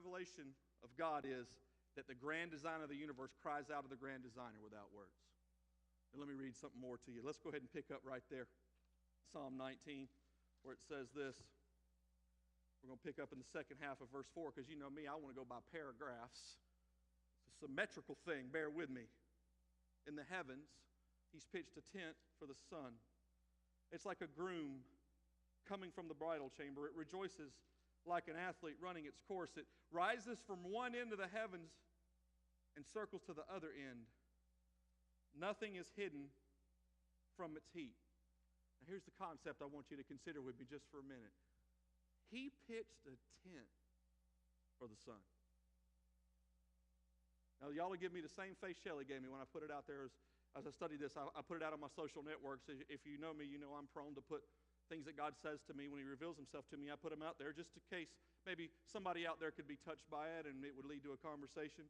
revelation of God is that the grand design of the universe cries out of the grand designer without words. And let me read something more to you. Let's go ahead and pick up right there. Psalm 19, where it says this. We're going to pick up in the second half of verse 4, because you know me, I want to go by paragraphs. It's a symmetrical thing. Bear with me. In the heavens, he's pitched a tent for the sun. It's like a groom coming from the bridal chamber. It rejoices like an athlete running its course. It rises from one end of the heavens and circles to the other end. Nothing is hidden from its heat. Now here's the concept I want you to consider with me just for a minute. He pitched a tent for the sun. Now y'all will give me the same face Shelley gave me when I put it out there as I studied this. I put it out on my social networks. If you know me, you know I'm prone to put things that God says to me when he reveals himself to me. I put them out there just in case maybe somebody out there could be touched by it and it would lead to a conversation.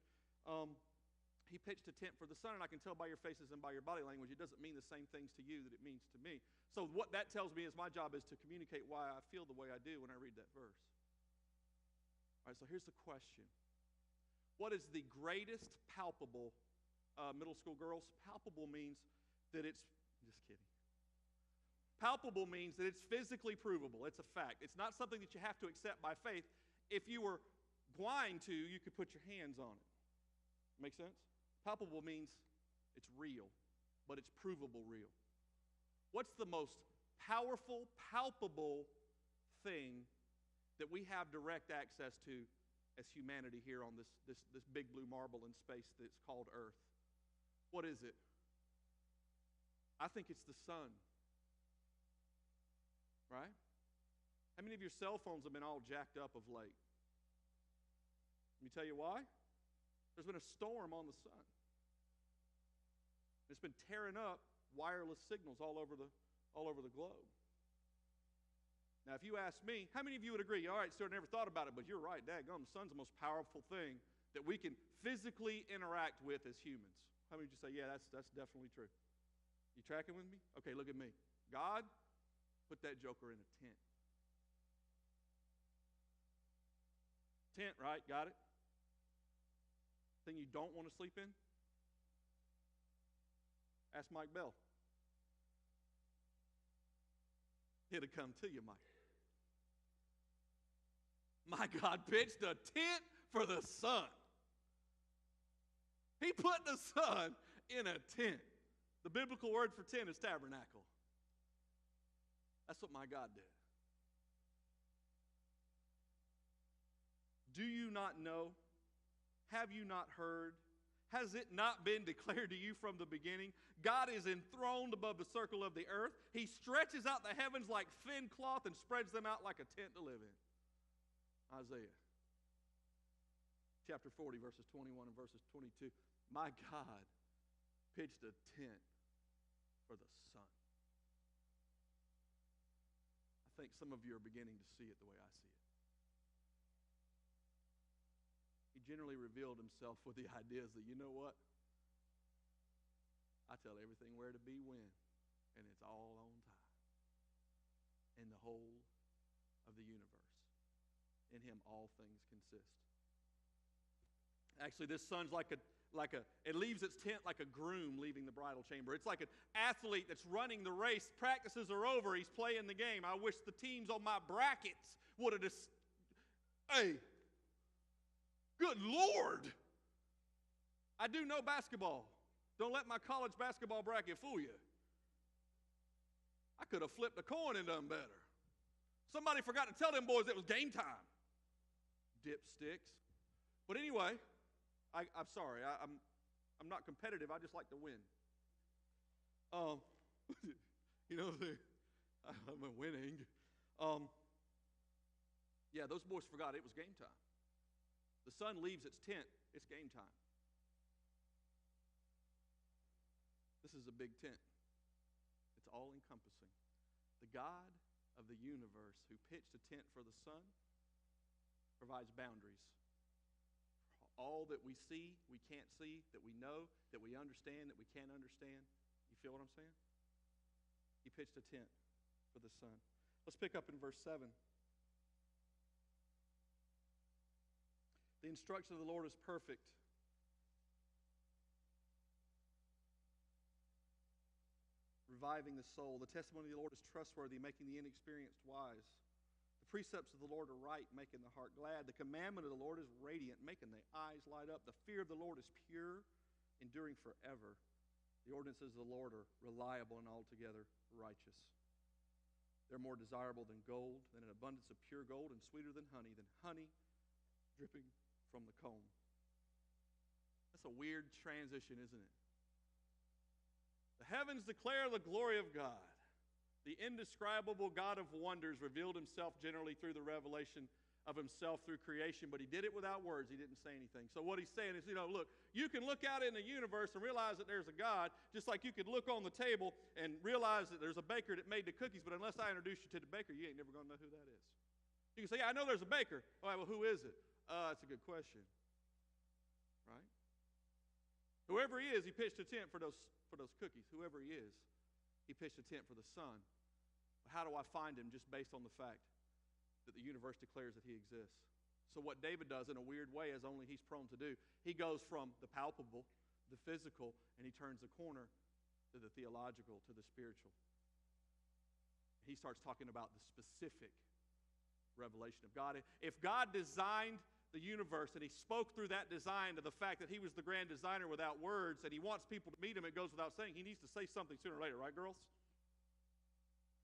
He pitched a tent for the sun, and I can tell by your faces and by your body language, it doesn't mean the same things to you that it means to me. So what that tells me is my job is to communicate why I feel the way I do when I read that verse. All right, so here's the question. What is the greatest palpable, middle school girls? Palpable means that it's, just kidding. Palpable means that it's physically provable. It's a fact. It's not something that you have to accept by faith. If you were blind to, you could put your hands on it. Make sense? Palpable means it's real, but it's provable real. What's the most powerful, palpable thing that we have direct access to as humanity here on this big blue marble in space that's called Earth? What is it? I think it's the sun. Right? How many of your cell phones have been all jacked up of late? Let me tell you why. There's been a storm on the sun. It's been tearing up wireless signals all over the globe. Now, if you ask me, how many of you would agree? All right, sir, I never thought about it, but you're right, daggone, the sun's the most powerful thing that we can physically interact with as humans. How many of you say, yeah, that's definitely true? You tracking with me? Okay, look at me. God put that joker in a tent. Tent, right? Got it? Thing you don't want to sleep in? Ask Mike Bell. It'll come to you, Mike. My God pitched a tent for the sun. He put the sun in a tent. The biblical word for tent is tabernacle. That's what my God did. Do you not know? Have you not heard? Has it not been declared to you from the beginning? God is enthroned above the circle of the earth. He stretches out the heavens like thin cloth and spreads them out like a tent to live in. Isaiah chapter 40, verses 21 and verses 22. My God pitched a tent for the sun. I think some of you are beginning to see it the way I see it. He generally revealed himself with the ideas that, you know what? I tell everything where to be when, and it's all on time. In the whole of the universe. In him all things consist. Actually, this sun's it leaves its tent like a groom leaving the bridal chamber. It's like an athlete that's running the race. Practices are over. He's playing the game. I wish the teams on my brackets would have just, hey, good Lord. I do know basketball. Don't let my college basketball bracket fool you. I could have flipped a coin and done better. Somebody forgot to tell them boys it was game time. Dipsticks. But anyway, I'm sorry. I'm not competitive. I just like to win. I'm winning. Yeah, those boys forgot it was game time. The sun leaves its tent. It's game time. This is a big tent. It's all-encompassing. The God of the universe who pitched a tent for the sun provides boundaries. All that we see, we can't see, that we know, that we understand, that we can't understand. You feel what I'm saying? He pitched a tent for the sun. Let's pick up in verse 7. instruction of the Lord is perfect, reviving the soul. The testimony of the Lord is trustworthy, making the inexperienced wise. The precepts of the Lord are right, making the heart glad. The commandment of the Lord is radiant, making the eyes light up. The fear of the Lord is pure, enduring forever. The ordinances of the Lord are reliable and altogether righteous. They're more desirable than gold, than an abundance of pure gold, and sweeter than honey dripping from the comb. That's a weird transition, isn't it? The heavens declare the glory of God. The indescribable God of wonders revealed himself generally through the revelation of himself through creation, but he did it without words. He didn't say anything. So what he's saying is, look, you can look out in the universe and realize that there's a God, just like you could look on the table and realize that there's a baker that made the cookies, but unless I introduce you to the baker, you ain't never going to know who that is. You can say, yeah, I know there's a baker. All right, well, who is it? That's a good question. Right? Whoever he is, he pitched a tent for those cookies. Whoever he is, he pitched a tent for the sun. But how do I find him? Just based on the fact that the universe declares that he exists. So what David does in a weird way, as only he's prone to do, he goes from the palpable, the physical, and he turns the corner to the theological, to the spiritual. He starts talking about the specific revelation of God. If God designed the universe and he spoke through that design to the fact that he was the grand designer without words and he wants people to meet him, it goes without saying he needs to say something sooner or later, right, girls?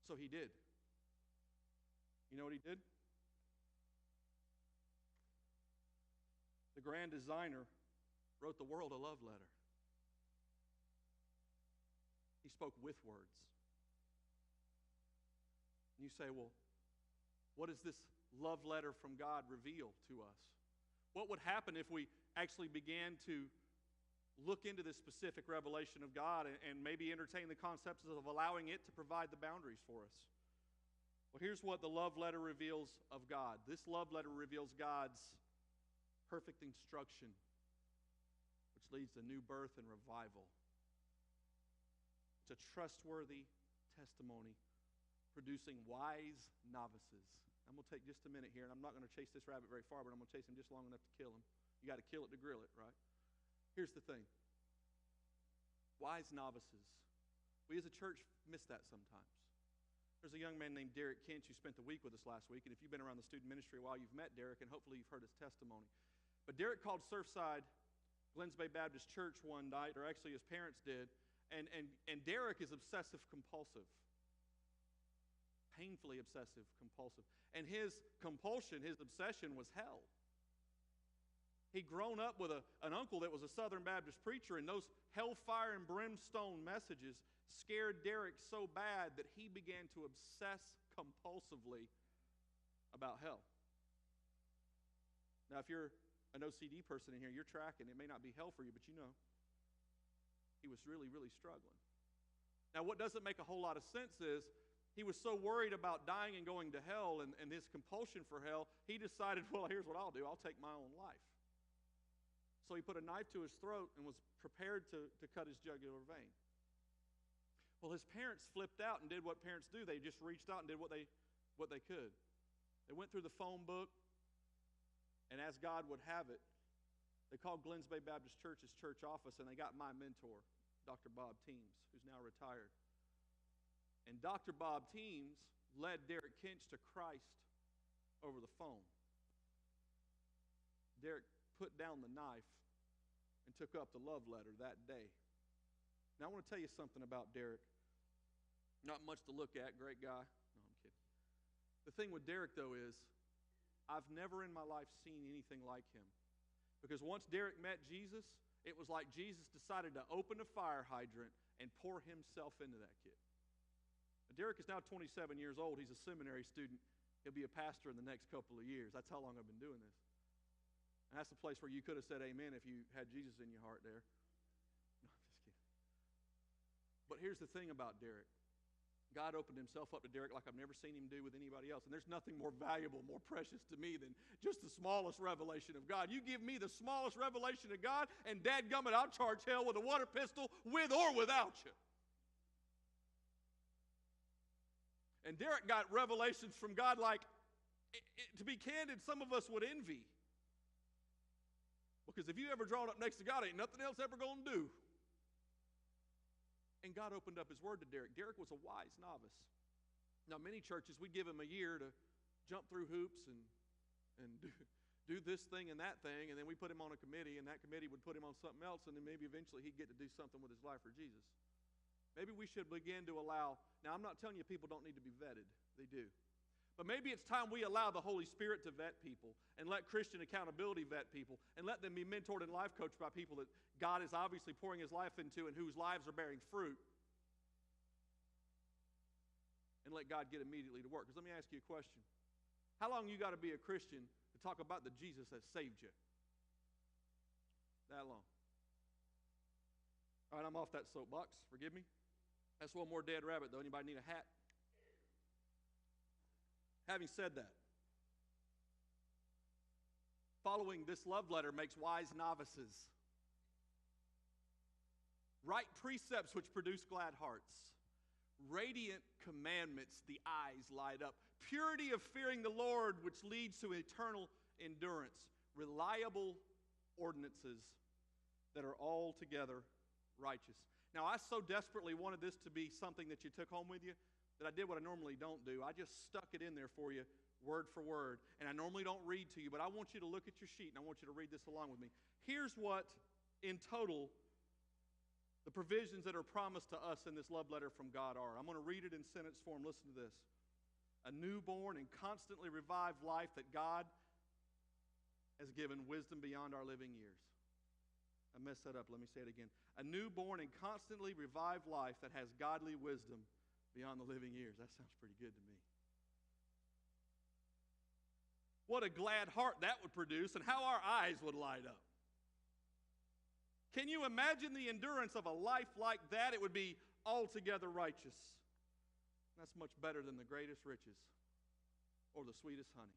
So he did. You know what he did? The grand designer wrote the world a love letter. He spoke with words. And you say, well, what does this love letter from God reveal to us? What would happen if we actually began to look into this specific revelation of God and maybe entertain the concepts of allowing it to provide the boundaries for us? Well, here's what the love letter reveals of God. This love letter reveals God's perfect instruction, which leads to new birth and revival. It's a trustworthy testimony producing wise novices. I'm going to take just a minute here, and I'm not going to chase this rabbit very far, but I'm going to chase him just long enough to kill him. You got to kill it to grill it, right? Here's the thing. Wise novices. We as a church miss that sometimes. There's a young man named Derek Kinch who spent the week with us last week, and if you've been around the student ministry a while, you've met Derek, and hopefully you've heard his testimony. But Derek called Surfside Glens Bay Baptist Church one night, or actually his parents did, and Derek is obsessive-compulsive. Painfully obsessive-compulsive. And his compulsion, his obsession was hell. He'd grown up with an uncle that was a Southern Baptist preacher, and those hellfire and brimstone messages scared Derek so bad that he began to obsess compulsively about hell. Now, if you're an OCD person in here, you're tracking. It may not be hell for you, but you know. He was really, really struggling. Now, what doesn't make a whole lot of sense is he was so worried about dying and going to hell and his compulsion for hell, he decided, well, here's what I'll do. I'll take my own life. So he put a knife to his throat and was prepared to cut his jugular vein. Well, his parents flipped out and did what parents do. They just reached out and did what they could. They went through the phone book, and as God would have it, they called Glens Bay Baptist Church's church office, and they got my mentor, Dr. Bob Teams, who's now retired. And Dr. Bob Teams led Derek Kinch to Christ over the phone. Derek put down the knife and took up the love letter that day. Now, I want to tell you something about Derek. Not much to look at, great guy. No, I'm kidding. The thing with Derek, though, is I've never in my life seen anything like him. Because once Derek met Jesus, it was like Jesus decided to open a fire hydrant and pour himself into that kid. Now, Derek is now 27 years old. He's a seminary student. He'll be a pastor in the next couple of years. That's how long I've been doing this. And that's the place where you could have said amen if you had Jesus in your heart there. No, I'm just kidding. But here's the thing about Derek. God opened himself up to Derek like I've never seen him do with anybody else. And there's nothing more valuable, more precious to me than just the smallest revelation of God. You give me the smallest revelation of God, and dadgummit, I'll charge hell with a water pistol with or without you. And Derek got revelations from God like, to be candid, some of us would envy. Because if you ever drawn up next to God, ain't nothing else ever going to do. And God opened up his word to Derek. Derek was a wise novice. Now, many churches, we give him a year to jump through hoops and do this thing and that thing, and then we put him on a committee, and that committee would put him on something else, and then maybe eventually he'd get to do something with his life for Jesus. Maybe we should begin to allow, now I'm not telling you people don't need to be vetted. They do. But maybe it's time we allow the Holy Spirit to vet people and let Christian accountability vet people and let them be mentored and life coached by people that God is obviously pouring his life into and whose lives are bearing fruit. And let God get immediately to work. Because let me ask you a question. How long you got to be a Christian to talk about the Jesus that saved you? That long. All right, I'm off that soapbox. Forgive me. That's one more dead rabbit, though. Anybody need a hat? Having said that, following this love letter makes wise novices. Right precepts which produce glad hearts. Radiant commandments, the eyes light up. Purity of fearing the Lord, which leads to eternal endurance. Reliable ordinances that are altogether righteous. Now, I so desperately wanted this to be something that you took home with you that I did what I normally don't do. I just stuck it in there for you, word for word. And I normally don't read to you, but I want you to look at your sheet, and I want you to read this along with me. Here's what, in total, the provisions that are promised to us in this love letter from God are. I'm going to read it in sentence form. Listen to this. A newborn and constantly revived life that God has given wisdom beyond our living years. I messed that up. Let me say it again. A newborn and constantly revived life that has godly wisdom beyond the living years. That sounds pretty good to me. What a glad heart that would produce, and how our eyes would light up. Can you imagine the endurance of a life like that? It would be altogether righteous. That's much better than the greatest riches or the sweetest honey.